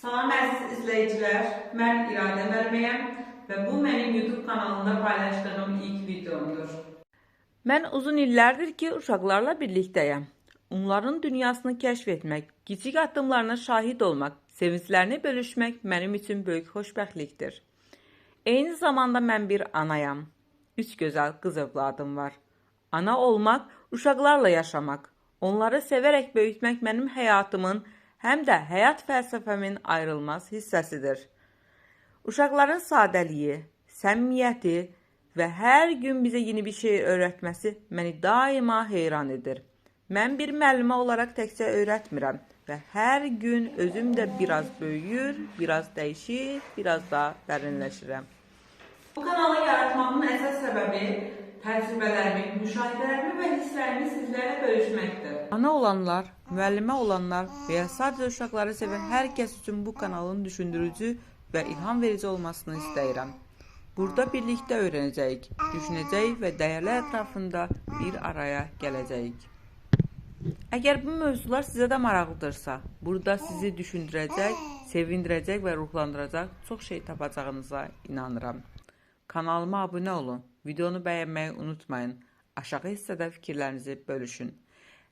Salam əziz izləyicilər, mən İradə Mərməyəm və bu mənim YouTube kanalında paylaşdığım ilk videomdur. Mən uzun illərdir ki, uşaqlarla birlikdəyəm. Onların dünyasını kəşf etmək, kiçik addımlarına şahid olmaq, sevinclərini bölüşmək mənim üçün böyük xoşbəxtlikdir. Eyni zamanda mən bir anayam. 3 gözəl qız övladım var. Ana olmaq, uşaqlarla yaşamaq, onları sevərək böyütmək mənim həyatımın, həm də həyat fəlsəfəmin ayrılmaz hissəsidir. Uşaqların sadəliyi, səmimiyyəti və hər gün bizə yeni bir şey öyrətməsi məni daima heyran edir. Mən bir müəllimə olaraq təkcə öyrətmirəm və hər gün özüm də biraz böyüyür, biraz dəyişir, biraz da dərinləşirəm. Bu kanalı yaratmamın əsas səbəbi təcrübələrimi, müşahidələrimi və hisslərimi sizlərlə bölüşməkdir. Ana olanlar, müəllimə olanlar və ya sadəcə uşaqları sevən hər kəs üçün bu kanalın düşündürücü və ilham verici olmasını istəyirəm. Burada birlikdə öyrənəcəyik, düşünəcəyik və dəyərlər ətrafında bir araya gələcəyik. Əgər bu mövzular sizə də maraqlıdırsa, burada sizi düşündürəcək, sevindirəcək və ruhlandıracaq çox şey tapacağınıza inanıram. Kanalıma abunə olun, videonu bəyənməyi unutmayın, aşağı hissədə fikirlərinizi bölüşün.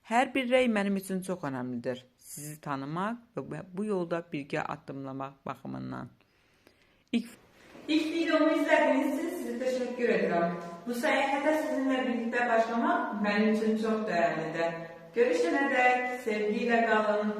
Hər bir rey mənim üçün çox önəmlidir. Sizi tanımaq və bu yolda birgə addımlamaq baxımından. İlk videomu izlədiyiniz üçün sizə təşəkkür edirəm. Bu səyahətə sizinlə birlikdə başlamaq mənim üçün çox dəyərlidir. Görüşənədək sevgi ilə qalın.